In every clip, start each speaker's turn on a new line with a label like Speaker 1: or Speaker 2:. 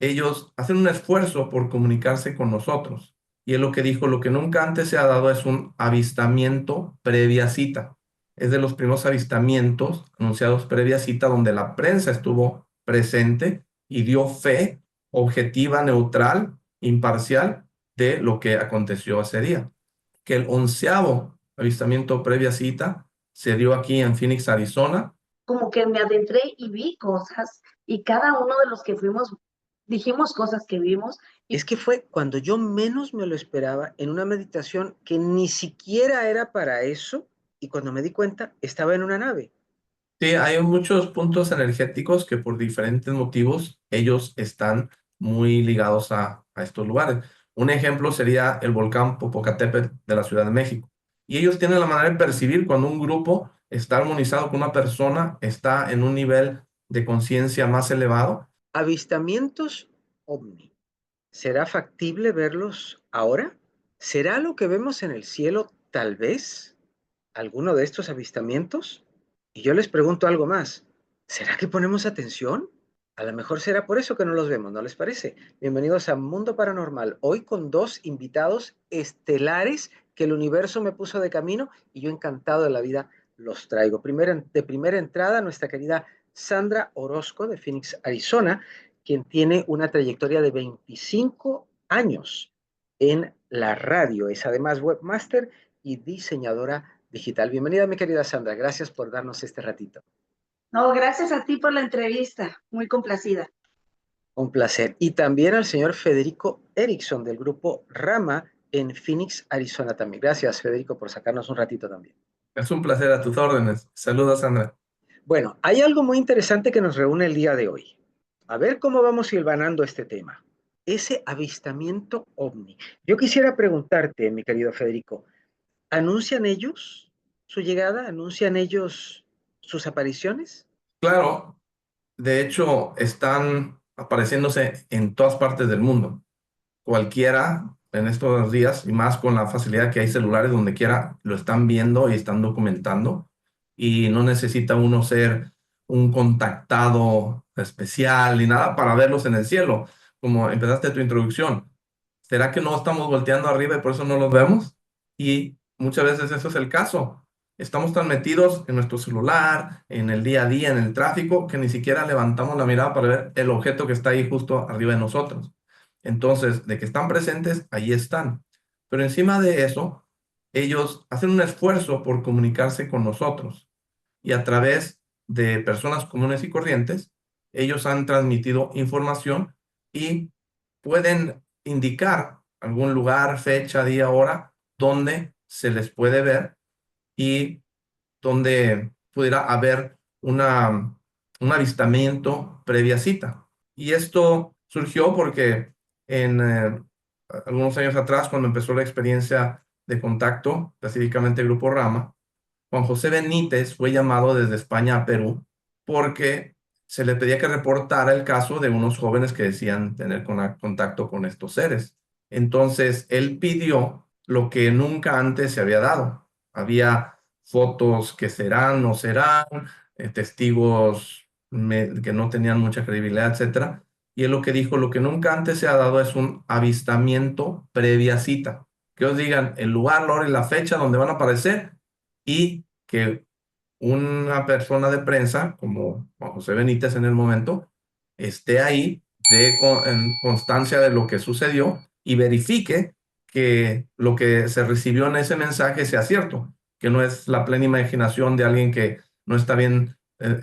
Speaker 1: ellos hacen un esfuerzo por comunicarse con nosotros. Y él lo que dijo, lo que nunca antes se ha dado es un avistamiento previa cita. Es de los primeros avistamientos anunciados previa cita donde la prensa estuvo presente y dio fe objetiva, neutral, imparcial de lo que aconteció ese día. Que el 11º avistamiento previa cita se dio aquí en Phoenix, Arizona.
Speaker 2: Como que me adentré y vi cosas y cada uno de los que fuimos dijimos cosas que vimos.
Speaker 3: Es que fue cuando yo menos me lo esperaba, en una meditación que ni siquiera era para eso, y cuando me di cuenta, estaba en una nave.
Speaker 1: Sí, hay muchos puntos energéticos que por diferentes motivos ellos están muy ligados a estos lugares. Un ejemplo sería el volcán Popocatépetl de la Ciudad de México. Y ellos tienen la manera de percibir cuando un grupo está armonizado con una persona, está en un nivel de conciencia más elevado.
Speaker 3: Avistamientos ovni. ¿Será factible verlos ahora? ¿Será lo que vemos en el cielo tal vez alguno de estos avistamientos? Y yo les pregunto algo más. ¿Será que ponemos atención? A lo mejor será por eso que no los vemos, ¿no les parece? Bienvenidos a Mundo Paranormal. Hoy con dos invitados estelares que el universo me puso de camino y yo encantado de la vida los traigo. De primera entrada, nuestra querida Sandra Orozco de Phoenix, Arizona, quien tiene una trayectoria de 25 años en la radio. Es además webmaster y diseñadora digital. Bienvenida, mi querida Sandra. Gracias por darnos este ratito.
Speaker 2: No, gracias a ti por la entrevista, muy complacida.
Speaker 3: Un placer. Y también al señor Federico Erickson del grupo Rama en Phoenix, Arizona también. Gracias, Federico, por sacarnos un ratito también.
Speaker 1: Es un placer, a tus órdenes. Saludos, Sandra.
Speaker 3: Bueno, hay algo muy interesante que nos reúne el día de hoy. A ver cómo vamos hilvanando este tema. Ese avistamiento ovni. Yo quisiera preguntarte, mi querido Federico, ¿anuncian ellos su llegada? ¿Anuncian ellos sus apariciones?
Speaker 1: Claro, de hecho, están apareciéndose en todas partes del mundo. Cualquiera en estos días, y más con la facilidad que hay celulares donde quiera, lo están viendo y están documentando. Y no necesita uno ser un contactado especial ni nada para verlos en el cielo. Como empezaste tu introducción, ¿será que no estamos volteando arriba y por eso no los vemos? Y muchas veces eso es el caso. Estamos tan metidos en nuestro celular, en el día a día, en el tráfico, que ni siquiera levantamos la mirada para ver el objeto que está ahí justo arriba de nosotros. Entonces, de que están presentes, ahí están. Pero encima de eso, ellos hacen un esfuerzo por comunicarse con nosotros. Y a través de personas comunes y corrientes, ellos han transmitido información y pueden indicar algún lugar, fecha, día, hora, donde se les puede ver y donde pudiera haber un avistamiento previa cita. Y esto surgió porque en algunos años atrás, cuando empezó la experiencia de contacto, específicamente el Grupo Rama, Juan José Benítez fue llamado desde España a Perú porque se le pedía que reportara el caso de unos jóvenes que decían tener contacto con estos seres. Entonces, él pidió lo que nunca antes se había dado. Había fotos que serán, no serán, testigos que no tenían mucha credibilidad, etcétera. Y él lo que dijo, lo que nunca antes se ha dado es un avistamiento previa cita. Que os digan el lugar, la hora y la fecha donde van a aparecer y que una persona de prensa, como Juan José Benítez en el momento, esté ahí en constancia de lo que sucedió y verifique que lo que se recibió en ese mensaje sea cierto, que no es la plena imaginación de alguien que no está bien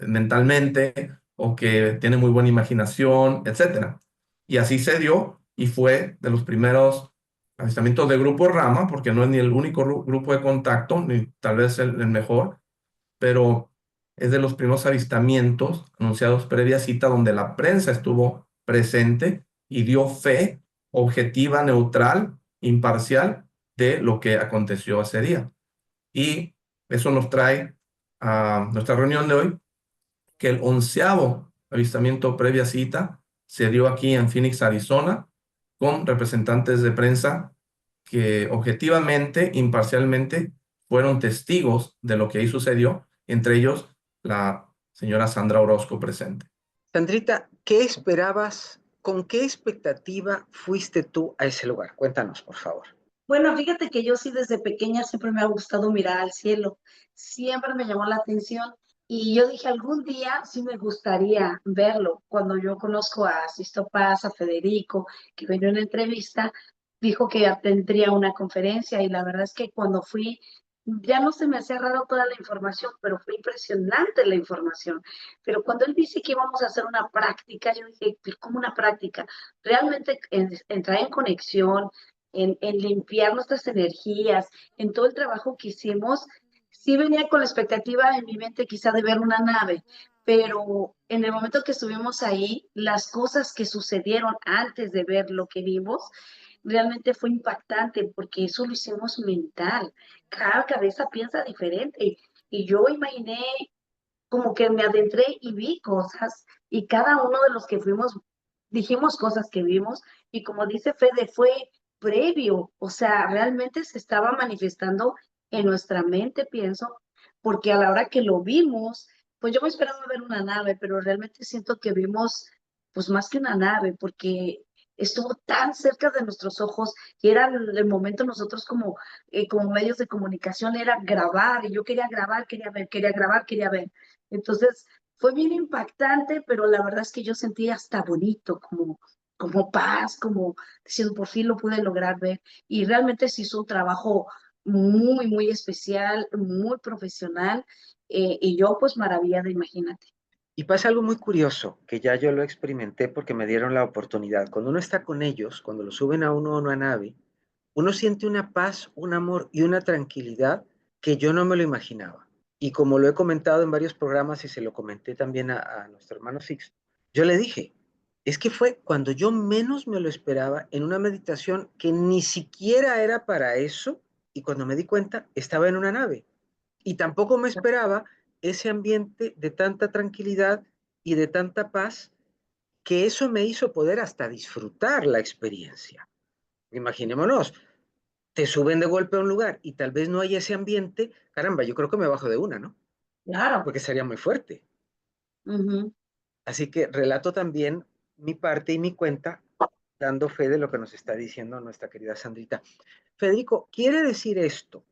Speaker 1: mentalmente o que tiene muy buena imaginación, etcétera. Y así se dio y fue de los primeros avistamientos de Grupo Rama, porque no es ni el único grupo de contacto, ni tal vez el mejor, pero es de los primeros avistamientos anunciados previa cita donde la prensa estuvo presente y dio fe objetiva, neutral, imparcial de lo que aconteció ese día. Y eso nos trae a nuestra reunión de hoy, que el 11º avistamiento previa cita se dio aquí en Phoenix, Arizona, con representantes de prensa que objetivamente, imparcialmente, fueron testigos de lo que ahí sucedió, entre ellos la señora Sandra Orozco presente.
Speaker 3: Sandrita, ¿qué esperabas ¿con qué expectativa fuiste tú a ese lugar? Cuéntanos, por favor.
Speaker 2: Bueno, fíjate que yo sí desde pequeña siempre me ha gustado mirar al cielo, siempre me llamó la atención y yo dije algún día sí me gustaría verlo. Cuando yo conozco a Sisto Paz, a Federico, que vino en una entrevista, dijo que ya tendría una conferencia y la verdad es que cuando fui, ya no se me hacía raro toda la información, pero fue impresionante la información. Pero cuando él dice que íbamos a hacer una práctica, yo dije, "¿Pero cómo una práctica? Realmente entrar en conexión en limpiar nuestras energías, en todo el trabajo que hicimos, sí venía con la expectativa en mi mente quizá de ver una nave, pero en el momento que estuvimos ahí, las cosas que sucedieron antes de ver lo que vimos, realmente fue impactante porque eso lo hicimos mental. Cada cabeza piensa diferente y yo imaginé como que me adentré y vi cosas y cada uno de los que fuimos dijimos cosas que vimos y como dice Fede, fue previo, o sea, realmente se estaba manifestando en nuestra mente, pienso, porque a la hora que lo vimos, pues yo me esperaba ver una nave, pero realmente siento que vimos pues más que una nave, porque estuvo tan cerca de nuestros ojos y era el momento nosotros como medios de comunicación era grabar y yo quería grabar, quería ver, quería grabar, quería ver. Entonces, fue bien impactante, pero la verdad es que yo sentí hasta bonito, como paz, como diciendo, por fin lo pude lograr ver. Y realmente se hizo un trabajo muy, muy especial, muy profesional, y yo pues maravillada, imagínate.
Speaker 3: Y pasa algo muy curioso, que ya yo lo experimenté porque me dieron la oportunidad. Cuando uno está con ellos, cuando lo suben a uno a una nave, uno siente una paz, un amor y una tranquilidad que yo no me lo imaginaba. Y como lo he comentado en varios programas y se lo comenté también a nuestro hermano Sixto, yo le dije, es que fue cuando yo menos me lo esperaba en una meditación que ni siquiera era para eso y cuando me di cuenta estaba en una nave. Y tampoco me esperaba ese ambiente de tanta tranquilidad y de tanta paz que eso me hizo poder hasta disfrutar la experiencia. Imaginémonos, te suben de golpe a un lugar y tal vez no hay ese ambiente, caramba, yo creo que me bajo de una, ¿no?
Speaker 2: Claro.
Speaker 3: Porque sería muy fuerte.
Speaker 2: Ujú.
Speaker 3: Así que relato también mi parte y mi cuenta, dando fe de lo que nos está diciendo nuestra querida Sandrita. Federico, ¿quiere decir esto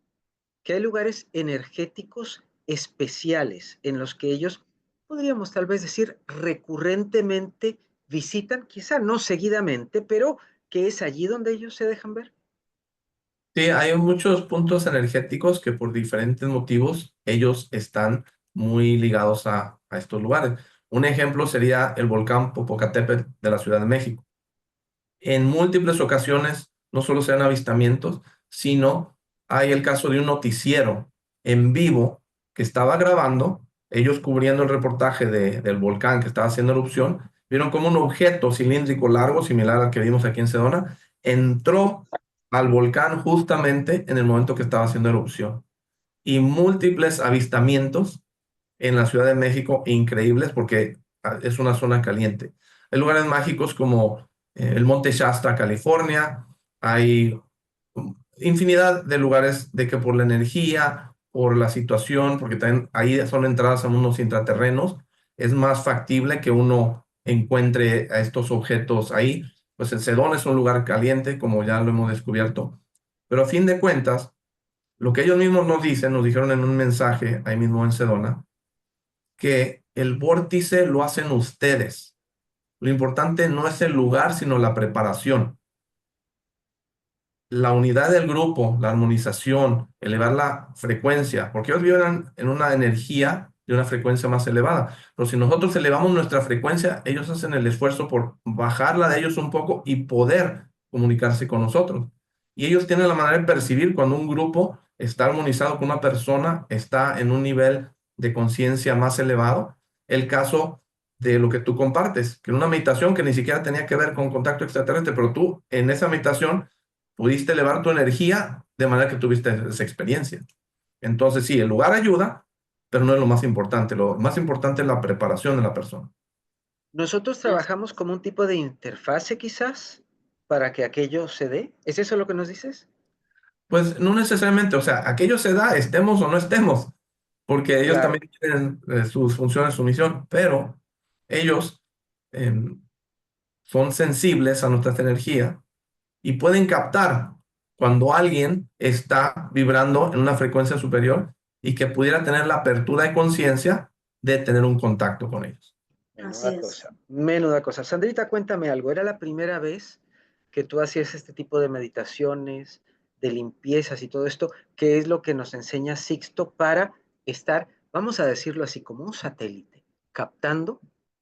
Speaker 3: que hay lugares energéticos especiales en los que ellos, podríamos tal vez decir, recurrentemente visitan, quizá no seguidamente, pero que es allí donde ellos se dejan ver?
Speaker 1: Sí, hay muchos puntos energéticos que por diferentes motivos ellos están muy ligados a estos lugares. Un ejemplo sería el volcán Popocatépetl de la Ciudad de México. En múltiples ocasiones no solo se dan avistamientos, sino hay el caso de un noticiero en vivo que estaba grabando, ellos cubriendo el reportaje del volcán que estaba haciendo erupción, vieron como un objeto cilíndrico largo, similar al que vimos aquí en Sedona, entró al volcán justamente en el momento que estaba haciendo erupción. Y múltiples avistamientos en la Ciudad de México increíbles porque es una zona caliente. Hay lugares mágicos como el Monte Shasta, California. Hay infinidad de lugares de que por la energía, por la situación, porque también ahí son entradas a mundos intraterrenos, es más factible que uno encuentre a estos objetos ahí. Pues el Sedón es un lugar caliente, como ya lo hemos descubierto. Pero a fin de cuentas, lo que ellos mismos nos dicen, nos dijeron en un mensaje ahí mismo en Sedona, que el vórtice lo hacen ustedes. Lo importante no es el lugar, sino la preparación. La unidad del grupo, la armonización, elevar la frecuencia, porque ellos vibran en una energía de una frecuencia más elevada. Pero si nosotros elevamos nuestra frecuencia, ellos hacen el esfuerzo por bajarla de ellos un poco y poder comunicarse con nosotros. Y ellos tienen la manera de percibir cuando un grupo está armonizado con una persona, está en un nivel de conciencia más elevado. El caso de lo que tú compartes, que en una meditación que ni siquiera tenía que ver con contacto extraterrestre, pero tú en esa meditación pudiste elevar tu energía de manera que tuviste esa experiencia. Entonces, sí, el lugar ayuda, pero no es lo más importante. Lo más importante es la preparación de la persona.
Speaker 3: Nosotros trabajamos como un tipo de interfase quizás para que aquello se dé. ¿Es eso lo que nos dices?
Speaker 1: Pues no necesariamente, o sea, aquello se da, estemos o no estemos, porque ellos
Speaker 3: Claro.
Speaker 1: también tienen sus funciones, su misión, pero ellos, eh, son sensibles a nuestras energías y pueden captar cuando alguien está vibrando en una frecuencia superior y que pudiera tener la apertura de conciencia de tener un contacto con ellos.
Speaker 2: Así
Speaker 3: Menuda
Speaker 2: es.
Speaker 3: cosa, menuda cosa. Sandrita, cuéntame algo. ¿Era la primera vez que tú hacías este tipo de meditaciones, de limpiezas y todo esto? ¿Qué es lo que nos enseña Sixto para estar, vamos a decirlo así, como un satélite, captando?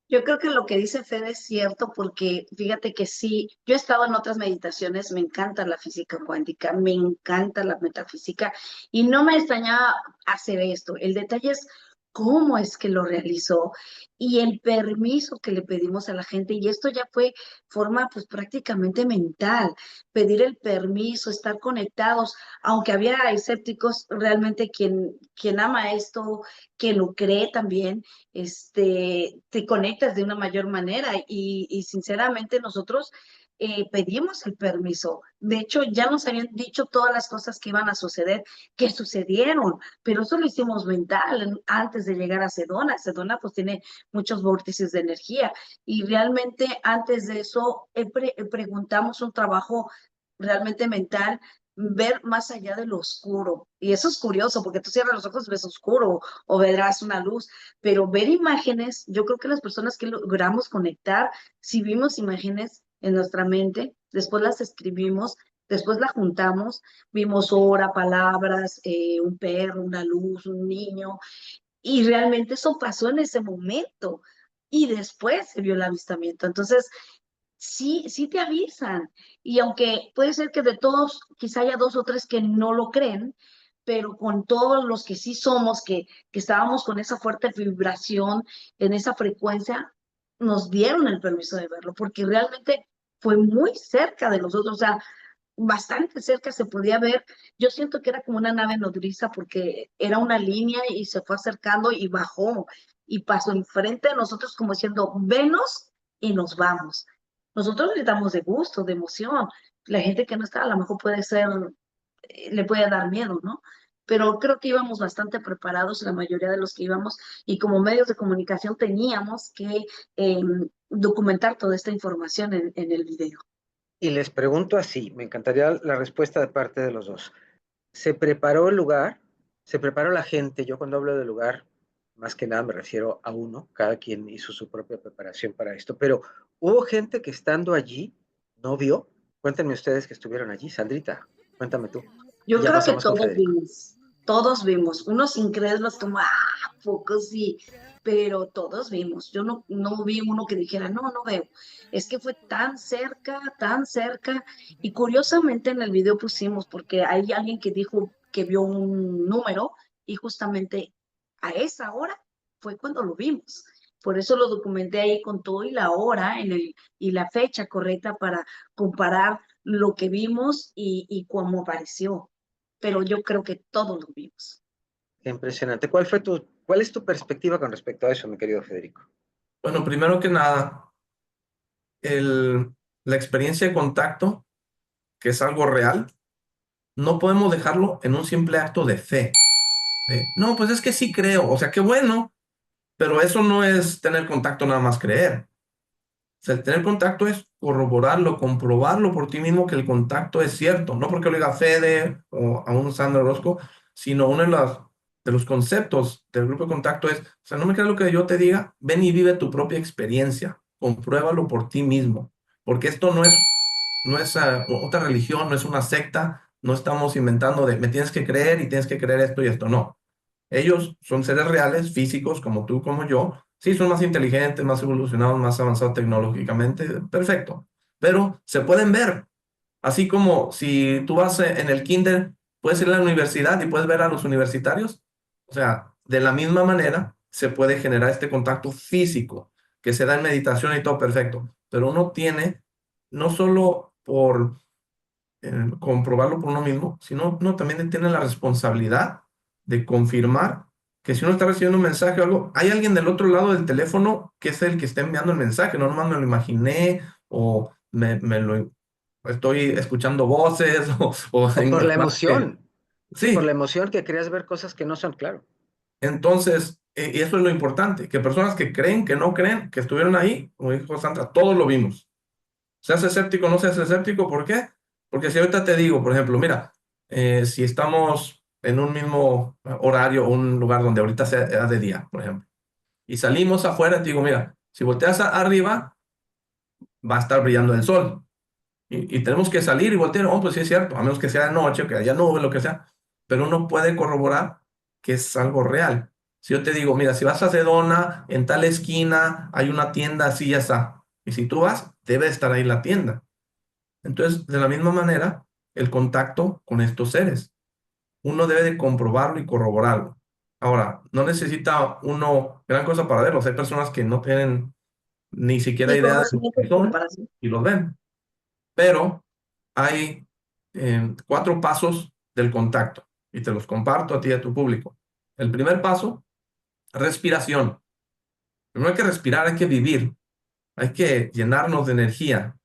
Speaker 2: Yo creo que lo que dice Fede es cierto porque fíjate que sí, yo he estado en otras meditaciones, me encanta la física cuántica, me encanta la metafísica y no me extrañaba hacer esto. El detalle es cómo es que lo realizó y el permiso que le pedimos a la gente y esto ya fue forma pues prácticamente mental, pedir el permiso, estar conectados, aunque había escépticos, realmente quien ama esto, quien lo cree también te conectas de una mayor manera y sinceramente nosotros pedimos el permiso. De hecho, ya nos habían dicho todas las cosas que iban a suceder, que sucedieron, pero eso lo hicimos mental antes de llegar a Sedona. Sedona pues tiene muchos vórtices de energía y realmente antes de eso preguntamos un trabajo realmente mental, ver más allá de lo oscuro. Y eso es curioso, porque tú cierras los ojos y ves oscuro o verás una luz, pero ver imágenes, yo creo que las personas que logramos conectar, si vimos imágenes en nuestra mente, después las escribimos, después las juntamos, vimos hora, palabras, un perro, una luz, un niño, y realmente eso pasó en ese momento. Y después se vio el avistamiento. Entonces, sí te avisan. Y aunque puede ser que de todos, quizá haya dos o tres que no lo creen, pero con todos los que sí somos, que estábamos con esa fuerte vibración, en esa frecuencia, nos dieron el permiso de verlo, porque realmente fue muy cerca de nosotros, o sea, bastante cerca se podía ver. Yo siento que era como una nave nodriza porque era una línea y se fue acercando y bajó y pasó enfrente de nosotros como diciendo, venos y nos vamos. Nosotros le damos de gusto, de emoción. La gente que no está a lo mejor puede ser, le puede dar miedo, ¿no? Pero creo que íbamos bastante preparados, la mayoría de los que íbamos, y como medios de comunicación teníamos que eh, documentar toda esta información en el video.
Speaker 3: Y les pregunto así, me encantaría la respuesta de parte de los dos. ¿Se preparó el lugar? ¿Se preparó la gente? Yo cuando hablo de lugar, más que nada me refiero a uno, cada quien hizo su propia preparación para esto, pero hubo gente que estando allí no vio. Cuéntenme ustedes que estuvieron allí. Sandrita, cuéntame tú. Y
Speaker 2: Yo
Speaker 3: ya
Speaker 2: creo que
Speaker 3: pasamos con Federico.
Speaker 2: todos vimos, unos incrédulos como, poco sí, pero todos vimos. Yo no vi uno que dijera, no, no veo. Es que fue tan cerca, y curiosamente en el video pusimos, porque hay alguien que dijo que vio un número, y justamente a esa hora fue cuando lo vimos. Por eso lo documenté ahí con todo y la hora y la fecha correcta para comparar lo que vimos y cómo apareció, pero yo creo que todos lo vimos.
Speaker 3: Qué impresionante. ¿Cuál es tu perspectiva con respecto a eso, mi querido Federico?
Speaker 1: Bueno, primero que nada, el, la experiencia de contacto, que es algo real, no podemos dejarlo en un simple acto de fe. No, pues es que sí creo, o sea, qué bueno, pero eso no es tener contacto nada más creer. O sea, el tener contacto es corroborarlo, comprobarlo por ti mismo que el contacto es cierto, no porque lo diga Fede o a un Sandro Orozco, sino uno de los conceptos del grupo de contacto es, o sea, no me creas lo que yo te diga, ven y vive tu propia experiencia, compruébalo por ti mismo, porque esto no es otra religión, no es una secta, no estamos inventando de me tienes que creer y tienes que creer esto y esto, no. Ellos son seres reales, físicos, como tú, como yo. Sí, son más inteligentes, más evolucionados, más avanzados tecnológicamente, perfecto. Pero se pueden ver. Así como si tú vas en el kinder, puedes ir a la universidad y puedes ver a los universitarios. O sea, de la misma manera se puede generar este contacto físico que se da en meditación y todo perfecto. Pero uno tiene, no solo por comprobarlo por uno mismo, sino uno también tiene la responsabilidad de confirmar que si uno está recibiendo un mensaje o algo, hay alguien del otro lado del teléfono que es el que está enviando el mensaje, no nomás me lo imaginé o me lo estoy escuchando voces o
Speaker 3: O por la
Speaker 1: que-
Speaker 3: emoción. Sí, por la
Speaker 1: sí,
Speaker 3: emoción que querías ver cosas que no son, claro.
Speaker 1: entonces, y eso es lo importante, que personas que creen, que no creen, que estuvieron ahí, como dijo Sandra, todos lo vimos. Seas escéptico o no seas escéptico, ¿por qué? Porque si ahorita te digo, por ejemplo, mira, si estamos en un mismo horario, un lugar donde ahorita sea de día, por ejemplo, y salimos afuera, te digo, mira, si volteas arriba, va a estar brillando el sol. Y tenemos que salir y voltear, oh, pues sí es cierto, a menos que sea de noche o que haya nube, lo que sea, pero uno puede corroborar que es algo real. Si yo te digo, mira, si vas a Sedona, en tal esquina hay una tienda así, ya está. Y si tú vas, debe estar ahí la tienda. Entonces, de la misma manera, el contacto con estos seres, uno debe de comprobarlo y corroborarlo. Ahora, no necesita uno gran cosa para verlos. Hay personas que no tienen ni siquiera
Speaker 2: Y
Speaker 1: idea de lo
Speaker 2: conocimientos
Speaker 1: que
Speaker 2: como
Speaker 1: son
Speaker 2: para sí.
Speaker 1: y los ven. Pero hay 4 pasos del contacto y te los comparto a ti y a tu público. El primer paso, respiración. Primero hay que respirar, hay que vivir, hay que llenarnos de energía.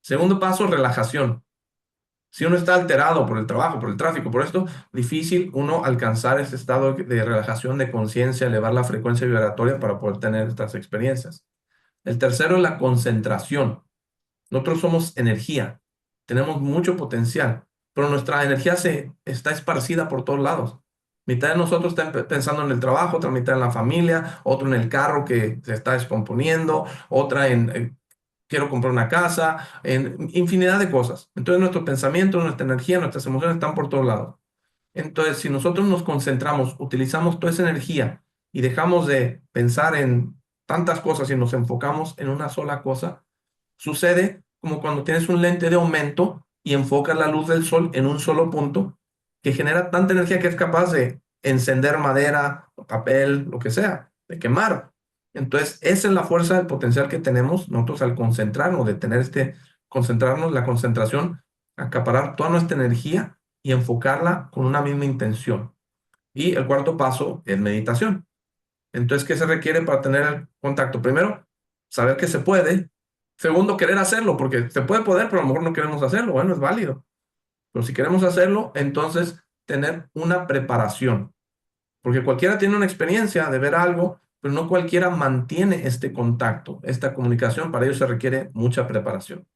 Speaker 1: Segundo paso, relajación. Si uno está alterado por el trabajo, por el tráfico, por esto, difícil uno alcanzar ese estado de relajación, de conciencia, elevar la frecuencia vibratoria para poder tener estas experiencias. El tercero es la concentración. Nosotros somos energía, tenemos mucho potencial, pero nuestra energía se está esparcida por todos lados. Mitad de nosotros está pensando en el trabajo, otra mitad en la familia, otro en el carro que se está descomponiendo, otra en quiero comprar una casa, en infinidad de cosas. Entonces nuestro pensamiento, nuestra energía, nuestras emociones están por todos lados. Entonces, si nosotros nos concentramos, utilizamos toda esa energía y dejamos de pensar en tantas cosas y nos enfocamos en una sola cosa, sucede como cuando tienes un lente de aumento y enfocas la luz del sol en un solo punto, que genera tanta energía que es capaz de encender madera, papel, lo que sea, de quemar. Entonces, esa es la fuerza del potencial que tenemos nosotros al concentrarnos, de tener concentrarnos, la concentración, acaparar toda nuestra energía y enfocarla con una misma intención. Y el cuarto paso es meditación. Entonces, ¿qué se requiere para tener el contacto? Primero, saber que se puede. Segundo, querer hacerlo, porque se puede poder, pero a lo mejor no queremos hacerlo. Bueno, es válido. Pero si queremos hacerlo, entonces tener una preparación. Porque cualquiera tiene una experiencia de ver algo, pero no cualquiera mantiene este contacto, esta comunicación. Para ello se requiere mucha preparación.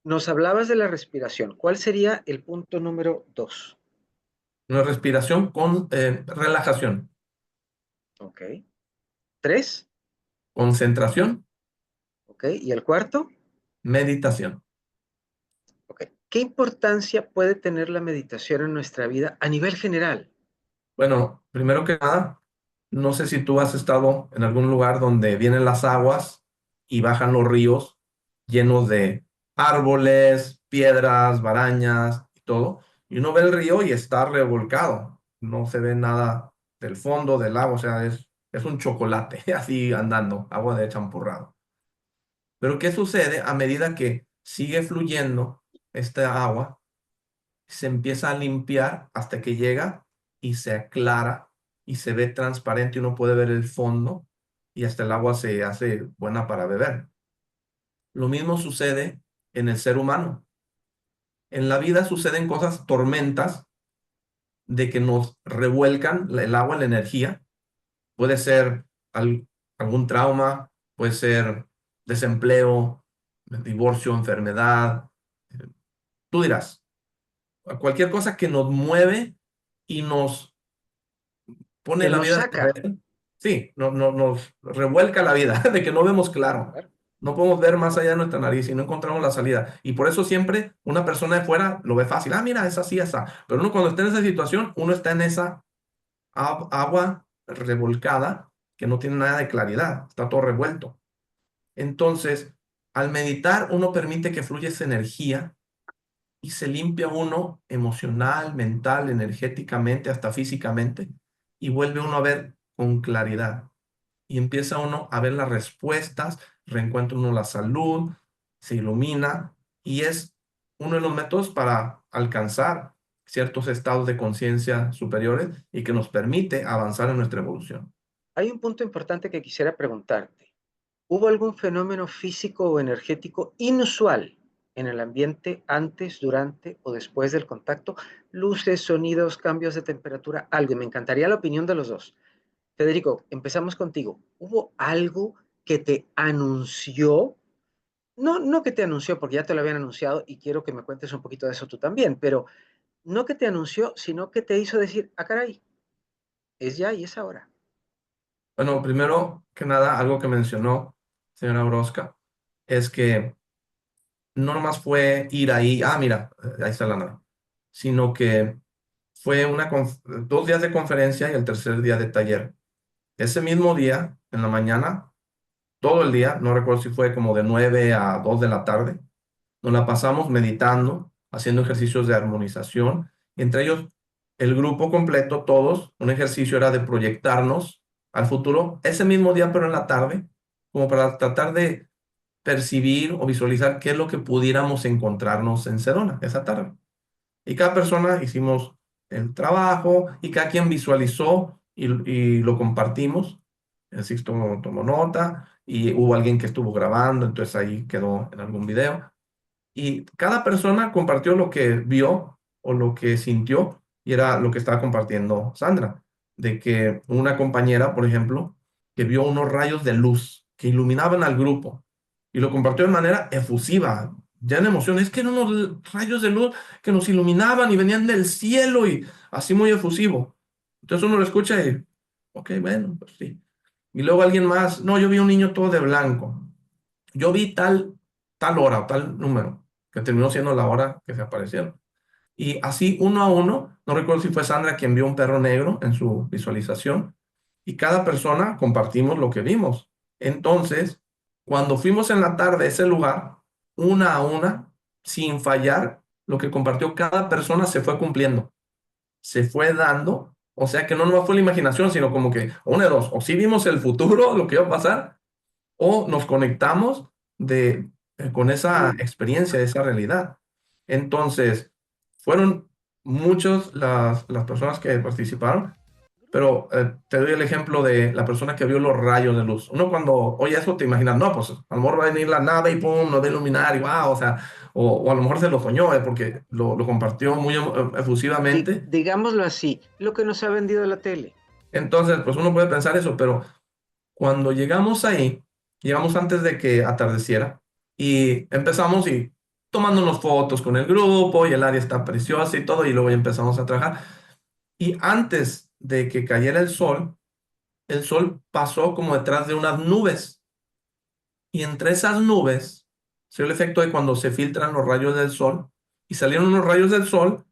Speaker 3: Nos hablabas de la respiración. ¿Cuál sería el punto número 2?
Speaker 1: Una respiración con relajación,
Speaker 3: Ok. 3.
Speaker 1: concentración,
Speaker 3: Ok. ¿Y el cuarto?
Speaker 1: meditación.
Speaker 3: Ok. ¿Qué importancia puede tener la meditación en nuestra vida a nivel general?
Speaker 1: Bueno, primero que nada, no sé si tú has estado en algún lugar donde vienen las aguas y bajan los ríos llenos de árboles, piedras, barañas y todo. Y uno ve el río y está revolcado. No se ve nada del fondo del agua, o sea, es un chocolate así andando, agua de champurrado. Pero ¿qué sucede a medida que sigue fluyendo esta agua? Se empieza a limpiar hasta que llega y se aclara y se ve transparente y uno puede ver el fondo y hasta el agua se hace buena para beber. Lo mismo sucede en el ser humano. En la vida suceden cosas, tormentas, de que nos revuelcan el agua, la energía. Puede ser algún trauma, puede ser desempleo, divorcio, enfermedad. Tú dirás, cualquier cosa que nos mueve y nos pone
Speaker 3: Que
Speaker 1: la
Speaker 3: nos
Speaker 1: vida de
Speaker 3: saca.
Speaker 1: revés. Sí, nos revuelca la vida, de que no vemos claro.
Speaker 3: Claro.
Speaker 1: No podemos ver más allá de nuestra nariz y no encontramos la salida. Y por eso siempre una persona de fuera lo ve fácil. Ah, mira, es así, esa. Pero uno cuando está en esa situación, uno está en esa agua revolcada que no tiene nada de claridad. Está todo revuelto. Entonces, al meditar, uno permite que fluya esa energía y se limpia uno emocional, mental, energéticamente, hasta físicamente, y vuelve uno a ver con claridad. Y empieza uno a ver las respuestas, reencuentra uno la salud, se ilumina y es uno de los métodos para alcanzar ciertos estados de conciencia superiores y que nos permite avanzar en nuestra evolución.
Speaker 3: Hay un punto importante que quisiera preguntarte. ¿Hubo algún fenómeno físico o energético inusual en el ambiente antes, durante o después del contacto? Luces, sonidos, cambios de temperatura, algo. Y me encantaría la opinión de los dos. Federico, empezamos contigo. ¿Hubo algo que te anunció no que te anunció, porque ya te lo habían anunciado y quiero que me cuentes un poquito de eso tú también, pero no que te anunció, sino que te hizo decir, ah, caray, es ya y es ahora.
Speaker 1: Bueno, primero que nada, algo que mencionó señora Brosca es que no nomás fue ir ahí, ah, mira, ahí está la nave, sino que fue 2 días de conferencia y el tercer día de taller. Ese mismo día, en la mañana, todo el día, no recuerdo si fue como de 9 a 2 de la tarde, nos la pasamos meditando, haciendo ejercicios de armonización, y entre ellos el grupo completo, todos, un ejercicio era de proyectarnos al futuro ese mismo día, pero en la tarde, como para tratar de percibir o visualizar qué es lo que pudiéramos encontrarnos en Sedona esa tarde. Y cada persona hicimos el trabajo y cada quien visualizó y lo compartimos. El Sixto tomó nota y hubo alguien que estuvo grabando, entonces ahí quedó en algún video. Y cada persona compartió lo que vio o lo que sintió, y era lo que estaba compartiendo Sandra, de que una compañera, por ejemplo, que vio unos rayos de luz que iluminaban al grupo y lo compartió de manera efusiva, ya en emoción. Es que eran unos rayos de luz que nos iluminaban y venían del cielo y así muy efusivo. Entonces uno lo escucha y, ok, bueno, pues sí. Y luego alguien más, no, yo vi un niño todo de blanco. Yo vi tal hora o tal número, que terminó siendo la hora que se aparecieron. Y así uno a uno, no recuerdo si fue Sandra quien vio un perro negro en su visualización, y cada persona compartimos lo que vimos. Entonces, cuando fuimos en la tarde a ese lugar, una a una, sin fallar, lo que compartió cada persona se fue cumpliendo, se fue dando. O sea que no nomás fue la imaginación, sino como que una de dos, o sí vimos el futuro, lo que iba a pasar, o nos conectamos con esa experiencia, esa realidad. Entonces, fueron muchas las personas que participaron, pero te doy el ejemplo de la persona que vio los rayos de luz. Uno cuando oye eso te imaginas, no, pues a lo mejor va a venir la nave y pum, nos va a iluminar y wow, o sea, o a lo mejor se lo soñó, porque lo compartió muy efusivamente.
Speaker 3: Digámoslo así, lo que nos ha vendido la tele.
Speaker 1: Entonces, pues uno puede pensar eso, pero cuando llegamos ahí, llegamos antes de que atardeciera y empezamos y tomándonos fotos con el grupo y el área está preciosa y todo, y luego ya empezamos a trabajar. Y antes de que cayera el sol pasó como detrás de unas nubes, y entre esas nubes se dio el efecto de cuando se filtran los rayos del sol, y salieron unos rayos del sol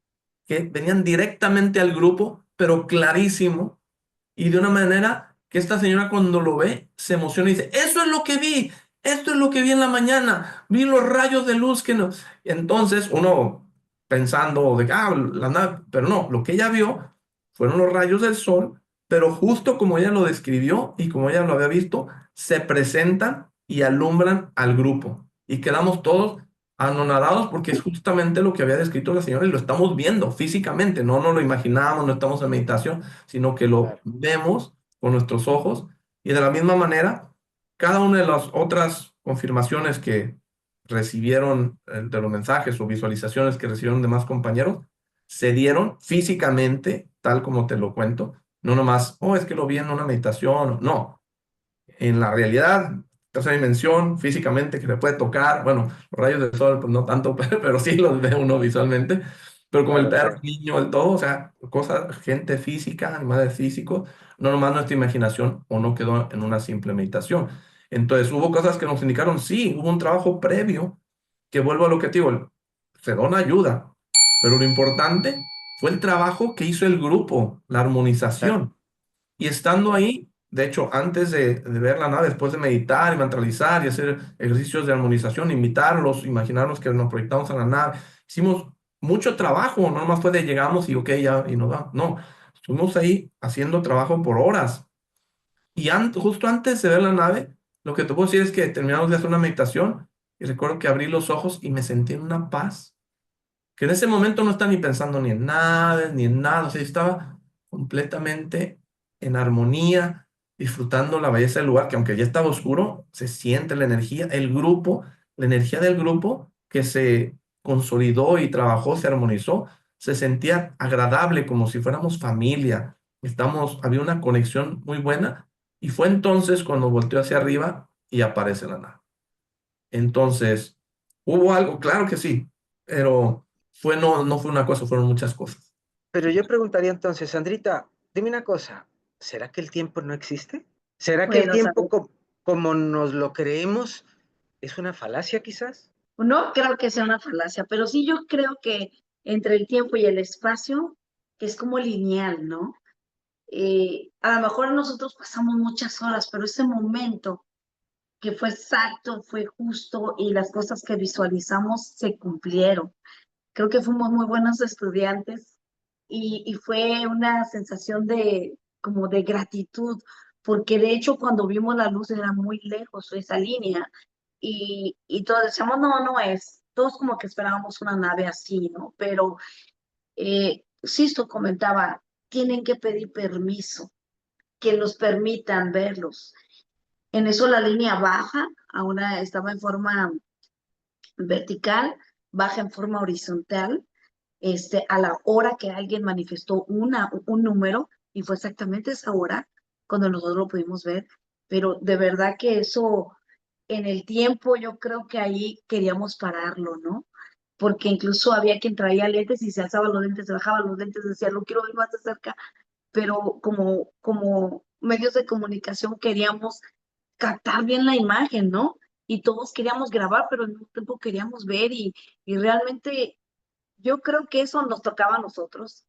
Speaker 1: que venían directamente al grupo, pero clarísimo, y de una manera que esta señora cuando lo ve se emociona y dice, eso es lo que vi, esto es lo que vi en la mañana, vi los rayos de luz que no. Entonces uno pensando de que, la nave, pero no, lo que ella vio fueron los rayos del sol, pero justo como ella lo describió y como ella lo había visto, se presentan y alumbran al grupo. Y quedamos todos anonadados porque es justamente lo que había descrito la señora y lo estamos viendo físicamente, no nos lo imaginamos, no estamos en meditación, sino que lo
Speaker 3: Claro.
Speaker 1: vemos con nuestros ojos. Y de la misma manera, cada una de las otras confirmaciones que recibieron de los mensajes o visualizaciones que recibieron de más compañeros, se dieron físicamente, tal como te lo cuento, no nomás, oh, es que lo vi en una meditación, no, en la realidad, tercera dimensión, físicamente, que se puede tocar. Bueno, los rayos del sol, pues no tanto, pero sí los ve uno visualmente. Pero como el
Speaker 3: Claro,
Speaker 1: perro,
Speaker 3: claro.
Speaker 1: el niño, el todo, o sea, cosas, gente física, animales físicos, no nomás nuestra imaginación o no quedó en una simple meditación. Entonces, hubo cosas que nos indicaron, sí, hubo un trabajo previo, que vuelvo a lo que te digo, se da una ayuda, pero lo importante fue el trabajo que hizo el grupo, la
Speaker 3: Claro,
Speaker 1: armonización. Y estando
Speaker 3: claro.
Speaker 1: ahí, de hecho, antes de ver la nave, después de meditar y mentalizar y hacer ejercicios de armonización, invitarlos, imaginarnos que nos proyectamos a la nave, hicimos mucho trabajo, no nomás fue de llegamos y ok, ya, y nos va. No, estuvimos ahí haciendo trabajo por horas. Y justo antes de ver la nave, lo que te puedo decir es que terminamos de hacer una meditación y recuerdo que abrí los ojos y me sentí en una paz que en ese momento no estaba ni pensando ni en nada, ni en nada, o sea, estaba completamente en armonía, disfrutando la belleza del lugar, que aunque ya estaba oscuro, se siente la energía, el grupo, la energía del grupo que se consolidó y trabajó, se armonizó, se sentía agradable, como si fuéramos familia, había una conexión muy buena, y fue entonces cuando volteó hacia arriba y aparece la nave. Entonces, ¿hubo algo? Claro que sí, pero no fue una cosa, fueron muchas cosas.
Speaker 3: Pero yo preguntaría entonces, Sandrita, dime una cosa, ¿será que el tiempo no existe? ¿Será que el
Speaker 2: Bueno,
Speaker 3: tiempo
Speaker 2: ¿sabes?
Speaker 3: como nos lo creemos es una falacia quizás?
Speaker 2: No creo que sea una falacia, pero sí yo creo que entre el tiempo y el espacio es como lineal, ¿no? A lo mejor nosotros pasamos muchas horas, pero ese momento que fue exacto, fue justo y las cosas que visualizamos se cumplieron. Creo que fuimos muy buenos estudiantes y fue una sensación de como de gratitud, porque de hecho cuando vimos la luz era muy lejos esa línea y todos decíamos, no, no es. Todos como que esperábamos una nave así, ¿no? Pero Sisto comentaba, tienen que pedir permiso, que los permitan verlos. En eso la línea baja, ahora estaba en forma vertical, baja en forma horizontal, a la hora que alguien manifestó un número, y fue exactamente esa hora cuando nosotros lo pudimos ver, pero de verdad que eso, en el tiempo, yo creo que ahí queríamos pararlo, ¿no? Porque incluso había quien traía lentes y se alzaba los lentes, se bajaba los lentes, decía, lo quiero ver más de cerca, pero como medios de comunicación queríamos captar bien la imagen, ¿no? Y todos queríamos grabar, pero al mismo tiempo queríamos ver y realmente yo creo que eso nos tocaba a nosotros.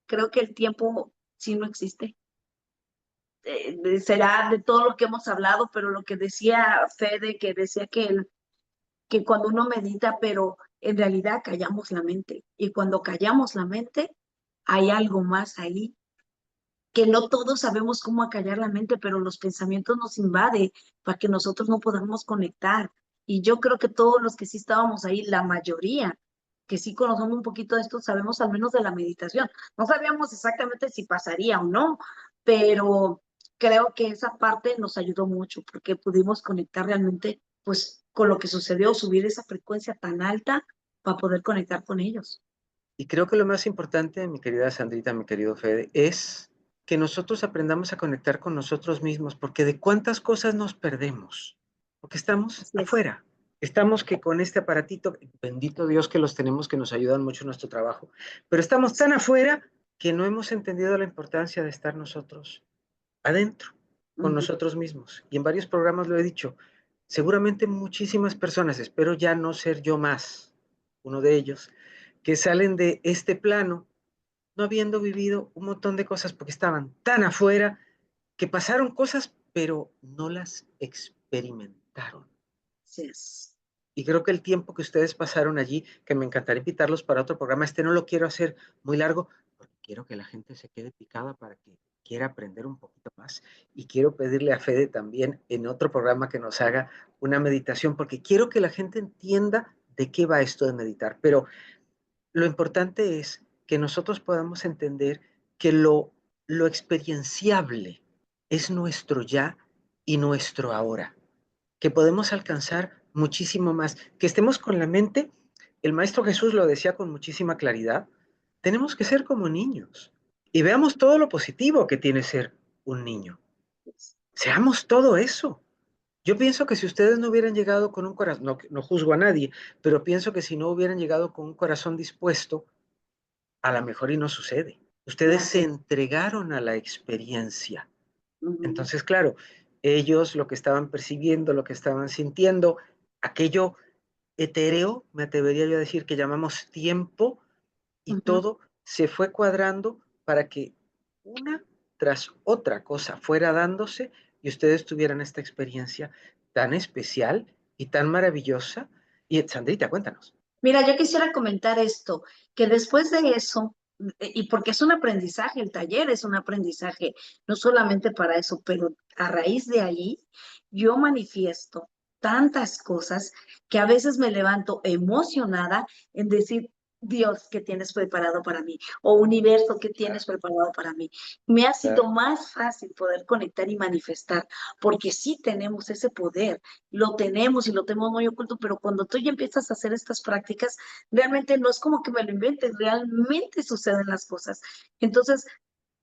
Speaker 2: Creo que el tiempo sí no existe. Será de todo lo que hemos hablado, pero lo que decía Fede, que decía que cuando uno medita, pero en realidad callamos la mente. Y cuando callamos la mente, hay algo más ahí, que no todos sabemos cómo acallar la mente, pero los pensamientos nos invaden para que nosotros no podamos conectar. Y yo creo que todos los que sí estábamos ahí, la mayoría, que sí conocemos un poquito de esto, sabemos al menos de la meditación. No sabíamos exactamente si pasaría o no, pero creo que esa parte nos ayudó mucho porque pudimos conectar realmente pues con lo que sucedió, subir esa frecuencia tan alta para poder conectar con ellos.
Speaker 3: Y creo que lo más importante, mi querida Sandrita, mi querido Fede, es que nosotros aprendamos a conectar con nosotros mismos, porque de cuántas cosas nos perdemos, porque estamos
Speaker 2: Así es.
Speaker 3: afuera. Estamos que con este aparatito, bendito Dios que los tenemos, que nos ayudan mucho en nuestro trabajo, pero estamos tan afuera que no hemos entendido la importancia de estar nosotros adentro, con
Speaker 2: Ujú.
Speaker 3: nosotros mismos. Y en varios programas lo he dicho, seguramente muchísimas personas, espero ya no ser yo más uno de ellos, que salen de este plano no habiendo vivido un montón de cosas porque estaban tan afuera que pasaron cosas, pero no las experimentaron.
Speaker 2: Así es.
Speaker 3: Y creo que el tiempo que ustedes pasaron allí, que me encantaría invitarlos para otro programa, no lo quiero hacer muy largo, porque quiero que la gente se quede picada para que quiera aprender un poquito más. Y quiero pedirle a Fede también en otro programa que nos haga una meditación, porque quiero que la gente entienda de qué va esto de meditar. Pero lo importante es que nosotros podamos entender que lo experienciable es nuestro ya y nuestro ahora, que podemos alcanzar muchísimo más, que estemos con la mente, el Maestro Jesús lo decía con muchísima claridad, tenemos que ser como niños y veamos todo lo positivo que tiene ser un niño. Seamos todo eso. Yo pienso que si ustedes no hubieran llegado con un corazón, no, no juzgo a nadie, pero pienso que si no hubieran llegado con un corazón dispuesto, a lo mejor y no sucede. Ustedes se
Speaker 2: Gracias.
Speaker 3: entregaron a la experiencia.
Speaker 2: Ujú.
Speaker 3: Entonces, claro, ellos lo que estaban percibiendo, lo que estaban sintiendo, aquello etéreo, me atrevería yo a decir que llamamos tiempo, y
Speaker 2: Ujú.
Speaker 3: todo se fue cuadrando para que una tras otra cosa fuera dándose y ustedes tuvieran esta experiencia tan especial y tan maravillosa. Y Sandrita, cuéntanos.
Speaker 2: Mira, yo quisiera comentar esto, que después de eso, y porque es un aprendizaje, el taller es un aprendizaje, no solamente para eso, pero a raíz de ahí, yo manifiesto tantas cosas que a veces me levanto emocionada en decir, Dios, ¿qué tienes preparado para mí? O universo, ¿qué tienes preparado para mí? Me ha sido más fácil poder conectar y manifestar, porque sí tenemos ese poder, lo tenemos y lo tenemos muy oculto, pero cuando tú ya empiezas a hacer estas prácticas, realmente no es como que me lo inventes, realmente suceden las cosas. Entonces,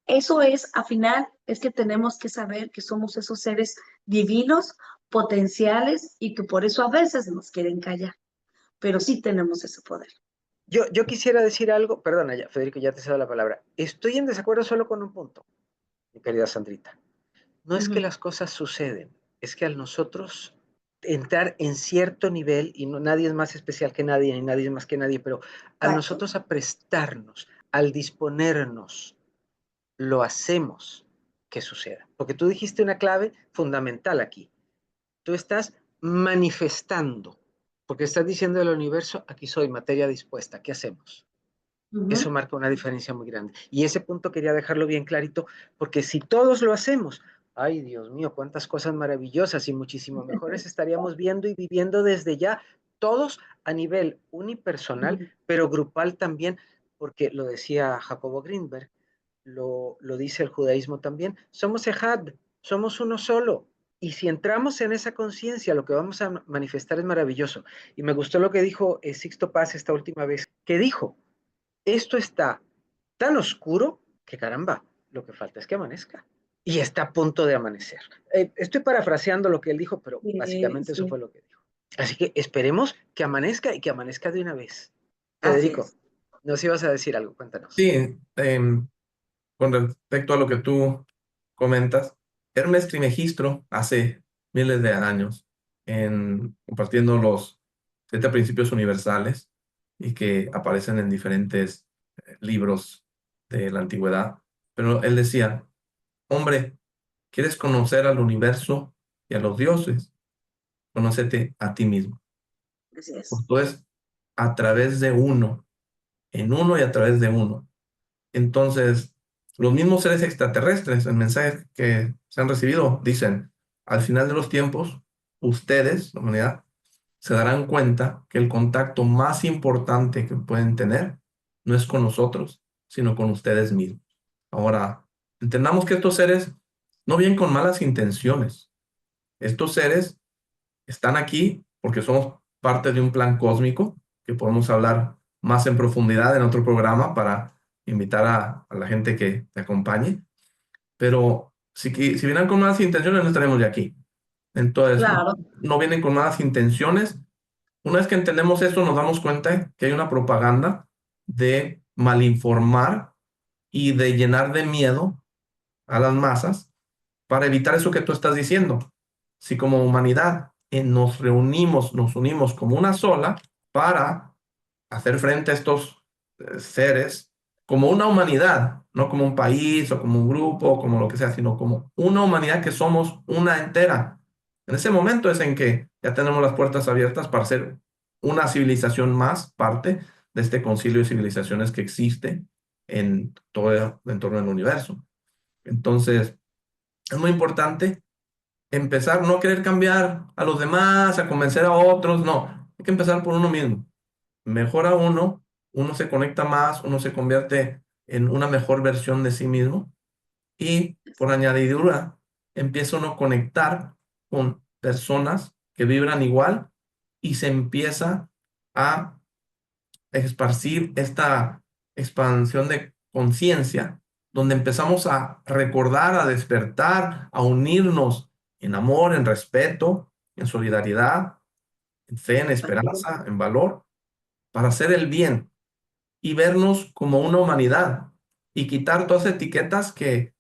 Speaker 2: eso es, al final, es que tenemos que saber que somos esos seres divinos potenciales y que por eso a veces nos quieren callar, pero sí tenemos ese poder.
Speaker 3: Yo quisiera decir algo, perdona, ya, Federico, ya te cedo la palabra. Estoy en desacuerdo solo con un punto, mi querida Sandrita. No es que las cosas suceden, es que al nosotros entrar en cierto nivel, y no, nadie es más especial que nadie, ni nadie es más que nadie, pero al
Speaker 2: Exacto.
Speaker 3: nosotros a prestarnos, al disponernos, lo hacemos que suceda. Porque tú dijiste una clave fundamental aquí. Tú estás manifestando, porque estás diciendo al universo, aquí soy, materia dispuesta, ¿qué hacemos? Eso marca una diferencia muy grande. Y ese punto quería dejarlo bien clarito, porque si todos lo hacemos, ay Dios mío, cuántas cosas maravillosas y muchísimo mejores estaríamos viendo y viviendo desde ya, todos a nivel unipersonal, pero grupal también, porque lo decía Jacobo Greenberg, lo dice el judaísmo también, somos Ejad, somos uno solo. Y si entramos en esa conciencia, lo que vamos a manifestar es maravilloso. Y me gustó lo que dijo Sixto Paz esta última vez, que dijo, esto está tan oscuro que caramba, lo que falta es que amanezca. Y está a punto de amanecer. Estoy parafraseando lo que él dijo, pero básicamente eso
Speaker 2: Sí,
Speaker 3: fue lo que dijo. Así que esperemos que amanezca y que amanezca de una vez.
Speaker 2: así
Speaker 3: Federico,
Speaker 2: es.
Speaker 3: nos ibas a decir algo, cuéntanos.
Speaker 1: Sí, con respecto a lo que tú comentas, Hermes Trismegisto hace miles de años, compartiendo los 7 principios universales y que aparecen en diferentes libros de la antigüedad, pero él decía, hombre, ¿quieres conocer al universo y a los dioses? Conócete a ti mismo.
Speaker 2: Así es.
Speaker 1: Entonces, a través de uno, en uno y a través de uno. Entonces, los mismos seres extraterrestres, en mensajes que se han recibido, dicen, al final de los tiempos, ustedes, la humanidad, se darán cuenta que el contacto más importante que pueden tener no es con nosotros, sino con ustedes mismos. Ahora, entendamos que estos seres no vienen con malas intenciones. Estos seres están aquí porque somos parte de un plan cósmico que podemos hablar más en profundidad en otro programa para invitar a la gente que te acompañe. Pero si vienen con malas intenciones, no estaremos ya aquí. Entonces,
Speaker 2: Claro,
Speaker 1: no vienen con malas intenciones. Una vez que entendemos eso, nos damos cuenta que hay una propaganda de malinformar y de llenar de miedo a las masas para evitar eso que tú estás diciendo. Si como humanidad nos reunimos, nos unimos como una sola para hacer frente a estos seres como una humanidad, no como un país o como un grupo o como lo que sea, sino como una humanidad que somos una entera. En ese momento es en que ya tenemos las puertas abiertas para ser una civilización más parte de este concilio de civilizaciones que existe en todo el entorno del universo. Entonces, es muy importante empezar, no querer cambiar a los demás, a convencer a otros, no, hay que empezar por uno mismo. Mejora uno, uno se conecta más, uno se convierte en una mejor versión de sí mismo y por añadidura empieza uno a conectar con personas que vibran igual y se empieza a esparcir esta expansión de conciencia, donde empezamos a recordar, a despertar, a unirnos en amor, en respeto, en solidaridad, en fe, en
Speaker 2: así es.
Speaker 1: esperanza, en valor, para hacer el bien y vernos como una humanidad y quitar todas las etiquetas que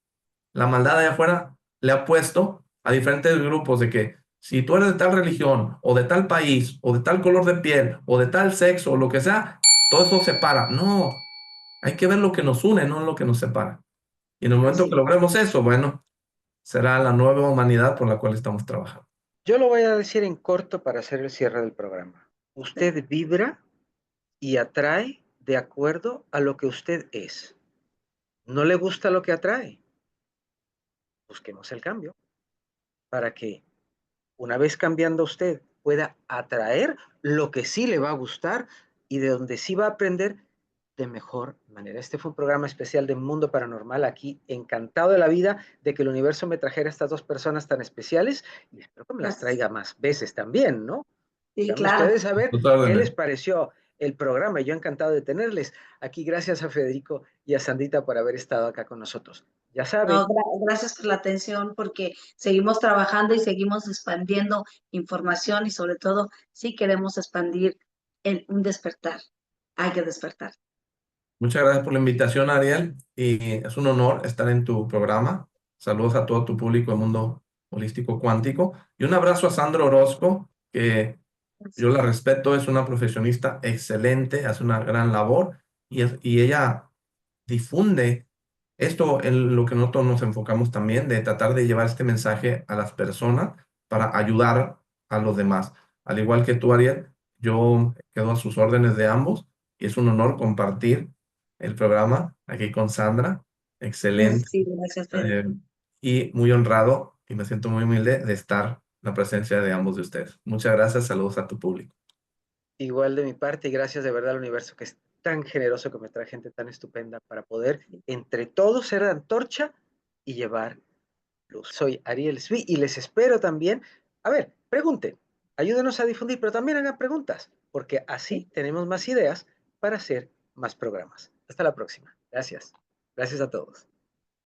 Speaker 1: la maldad de afuera le ha puesto a diferentes grupos de que si tú eres de tal religión o de tal país o de tal color de piel o de tal sexo o lo que sea, todo eso separa. No, hay que ver lo que nos une, no lo que nos separa. Y en el momento que
Speaker 2: Así
Speaker 1: logremos eso, bueno, será la nueva humanidad por la cual estamos trabajando.
Speaker 3: Yo lo voy a decir en corto para hacer el cierre del programa. Usted vibra y atrae de acuerdo a lo que usted es. ¿No le gusta lo que atrae? Busquemos el cambio para que una vez cambiando usted pueda atraer lo que sí le va a gustar y de donde sí va a aprender de mejor manera. Este fue un programa especial de Mundo Paranormal aquí, encantado de la vida de que el universo me trajera a estas dos personas tan especiales y espero que me las
Speaker 2: es.
Speaker 3: traiga más veces también, ¿no?
Speaker 2: Sí,
Speaker 3: Déjenme
Speaker 2: claro.
Speaker 3: ustedes saber
Speaker 1: Total,
Speaker 3: qué les
Speaker 1: René.
Speaker 3: pareció. el programa. Yo encantado de tenerles aquí. Gracias a Federico y a Sandrita por haber estado acá con nosotros. Ya saben,
Speaker 2: No, gracias por la atención porque seguimos trabajando y seguimos expandiendo información y sobre todo sí queremos expandir un despertar. Hay que despertar.
Speaker 1: Muchas gracias por la invitación, Ariel, y es un honor estar en tu programa. Saludos a todo tu público del mundo holístico cuántico y un abrazo a Sandra Orozco, que yo la respeto, es una profesionista excelente, hace una gran labor y ella difunde esto en lo que nosotros nos enfocamos también, de tratar de llevar este mensaje a las personas para ayudar a los demás. Al igual que tú, Ariel, yo quedo a sus órdenes de ambos y es un honor compartir el programa aquí con Sandra. Excelente.
Speaker 2: Sí, gracias, Pedro.
Speaker 1: eh, y muy honrado y me siento muy humilde de estar en la presencia de ambos de ustedes. Muchas gracias, saludos a tu público.
Speaker 3: igual de mi parte, y gracias de verdad al universo que es tan generoso, que me trae gente tan estupenda para poder entre todos ser antorcha y llevar luz. Soy Ariel Svi y les espero también. A ver, pregunten, ayúdenos a difundir, pero también hagan preguntas, porque así tenemos más ideas para hacer más programas. Hasta la próxima. Gracias. Gracias a todos.